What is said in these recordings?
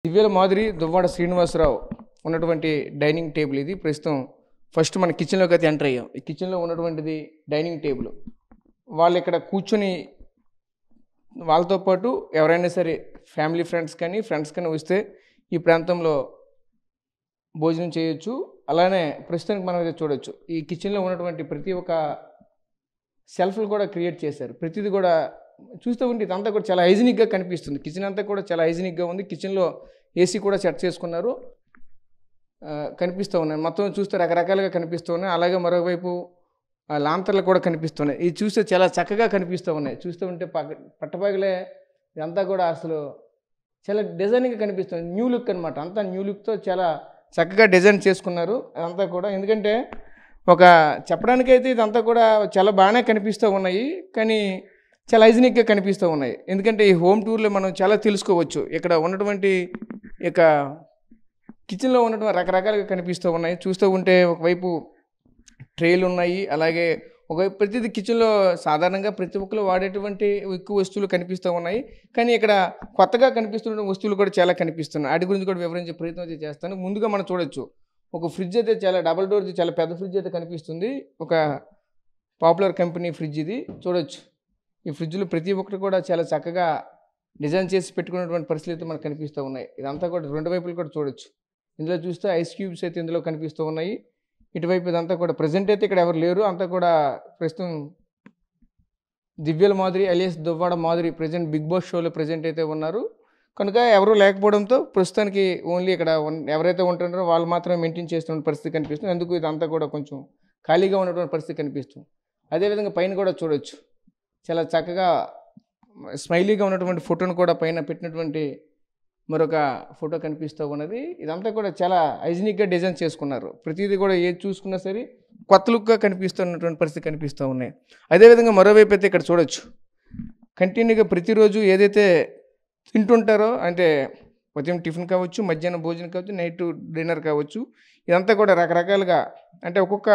దివ్యల మాధురి దువ్వాడ శ్రీనివాసరావు ఉన్నటువంటి dining table ఇది. ప్రస్తుతం ఫస్ట్ మన కిచెన్లోకి అయితే ఎంటర్ అయ్యాం. ఈ కిచెన్లో ఉన్నటువంటిది డైనింగ్ టేబుల్. వాళ్ళు ఇక్కడ కూర్చొని వాళ్ళతో పాటు ఎవరైనా సరే ఫ్యామిలీ ఫ్రెండ్స్ కానీ వస్తే ఈ ప్రాంతంలో భోజనం చేయొచ్చు. అలానే ప్రస్తుతానికి మనం అయితే చూడొచ్చు, ఈ కిచెన్లో ఉన్నటువంటి ప్రతి ఒక్క సెల్ఫ్లు కూడా క్రియేట్ చేశారు. ప్రతిదీ కూడా చూస్తూ ఉంటే ఇదంతా కూడా చాలా హైజీనిక్గా కనిపిస్తుంది. కిచెన్ అంతా కూడా చాలా హైజీనిక్గా ఉంది. కిచెన్లో ఏసీ కూడా సెట్ చేసుకున్నారు, కనిపిస్తూ ఉన్నాయి. మొత్తం చూస్తే రకరకాలుగా కనిపిస్తూ ఉన్నాయి. అలాగే మరోవైపు లాంతర్లు కూడా కనిపిస్తున్నాయి. ఇది చూస్తే చాలా చక్కగా కనిపిస్తూ ఉన్నాయి. చూస్తూ ఉంటే పట్టపగలే ఇదంతా కూడా అసలు చాలా డిజైనింగ్గా కనిపిస్తుంది. న్యూ లుక్ అనమాట. అంతా న్యూ లుక్తో చాలా చక్కగా డిజైన్ చేసుకున్నారు అదంతా కూడా. ఎందుకంటే ఒక చెప్పడానికైతే ఇదంతా కూడా చాలా బాగానే కనిపిస్తూ ఉన్నాయి, కానీ చాలా హైజీనిక్గా కనిపిస్తూ ఉన్నాయి. ఎందుకంటే ఈ హోమ్ టూర్లో మనం చాలా తెలుసుకోవచ్చు. ఇక్కడ ఉన్నటువంటి ఇక కిచెన్లో ఉన్నటువంటి రకరకాలుగా కనిపిస్తూ ఉన్నాయి. చూస్తూ ఉంటే ఒకవైపు ట్రేలు ఉన్నాయి, అలాగే ఒకవైపు ప్రతిదీ కిచెన్లో సాధారణంగా ప్రతి ఒక్కరు వాడేటువంటి ఎక్కువ వస్తువులు కనిపిస్తూ ఉన్నాయి. కానీ ఇక్కడ కొత్తగా కనిపిస్తున్న వస్తువులు కూడా చాలా కనిపిస్తున్నాయి. వాటి గురించి కూడా వివరించే ప్రయత్నం అయితే చేస్తాను. ముందుగా మనం చూడొచ్చు, ఒక ఫ్రిడ్జ్ అయితే చాలా డబల్ డోర్ది చాలా పెద్ద ఫ్రిడ్జ్ అయితే కనిపిస్తుంది. ఒక పాపులర్ కంపెనీ ఫ్రిడ్జ్ ఇది. చూడొచ్చు, ఈ ఫ్రిడ్జ్లో ప్రతి ఒక్కటి కూడా చాలా చక్కగా డిజైన్ చేసి పెట్టుకున్నటువంటి పరిస్థితులు అయితే మనకు కనిపిస్తూ ఉన్నాయి. ఇదంతా కూడా రెండు వైపులు కూడా చూడొచ్చు. ఇందులో చూస్తే ఐస్ క్యూబ్స్ అయితే ఇందులో కనిపిస్తూ ఉన్నాయి. ఇటువైపు ఇదంతా కూడా ప్రజెంట్ అయితే ఇక్కడ ఎవరు లేరు. అంతా కూడా ప్రస్తుతం దివ్యల మాధురి అలియాస్ దువ్వాడ మాధురి ప్రజెంట్ బిగ్ బాస్ షోలో ప్రజెంట్ అయితే ఉన్నారు. కనుక ఎవరు లేకపోవడంతో ప్రస్తుతానికి ఓన్లీ ఇక్కడ ఎవరైతే ఉంటున్నారో వాళ్ళు మాత్రమే మెయింటైన్ చేస్తున్న పరిస్థితి కనిపిస్తుంది. అందుకు ఇదంతా కూడా కొంచెం ఖాళీగా ఉన్నటువంటి పరిస్థితి కనిపిస్తుంది. అదేవిధంగా పైన కూడా చూడొచ్చు, చాలా చక్కగా స్మైలీగా ఉన్నటువంటి ఫోటోను కూడా పైన పెట్టినటువంటి మరొక ఫోటో కనిపిస్తూ ఉన్నది. ఇదంతా కూడా చాలా హైజీనిక్గా డిజైన్ చేసుకున్నారు. ప్రతిదీ కూడా ఏది చూసుకున్నా సరే కొత్త లుక్గా కనిపిస్తున్నటువంటి పరిస్థితి కనిపిస్తూ ఉన్నాయి. అదేవిధంగా మరోవైపు అయితే ఇక్కడ చూడొచ్చు, కంటిన్యూగా ప్రతిరోజు ఏదైతే తింటుంటారో, అంటే ఉదయం టిఫిన్ కావచ్చు, మధ్యాహ్నం భోజనం కావచ్చు, నైట్ డిన్నర్ కావచ్చు, ఇదంతా కూడా రకరకాలుగా అంటే ఒక్కొక్క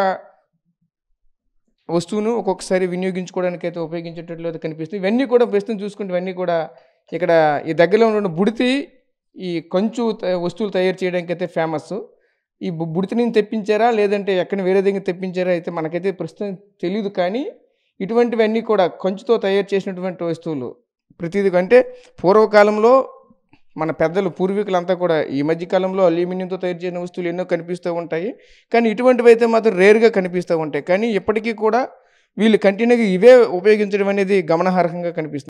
వస్తువును ఒక్కొక్కసారి వినియోగించుకోవడానికి అయితే ఉపయోగించేటట్లు అయితే కనిపిస్తుంది. ఇవన్నీ కూడా ప్రస్తుతం చూసుకుంటే ఇవన్నీ కూడా ఇక్కడ ఈ దగ్గరలో ఉన్న బుడితి ఈ కంచు వస్తువులు తయారు చేయడానికి అయితే ఫేమస్. ఈ బుడితి నుంచి తెప్పించారా లేదంటే ఎక్కడ వేరే దగ్గర తెప్పించారా అయితే మనకైతే ప్రస్తుతం తెలియదు. కానీ ఇటువంటివన్నీ కూడా కంచుతో తయారు చేసినటువంటి వస్తువులు ప్రతిదీ. అంటే పూర్వకాలంలో మన పెద్దలు పూర్వీకులంతా కూడా ఈ మధ్యకాలంలో అల్యూమినియంతో తయారు చేసిన వస్తువులు ఎన్నో కనిపిస్తూ ఉంటాయి. కానీ ఇటువంటివి అయితే మాత్రం రేర్గా కనిపిస్తూ ఉంటాయి. కానీ ఇప్పటికీ కూడా వీళ్ళు కంటిన్యూగా ఇవే ఉపయోగించడం అనేది గమనార్హంగా కనిపిస్తుంది.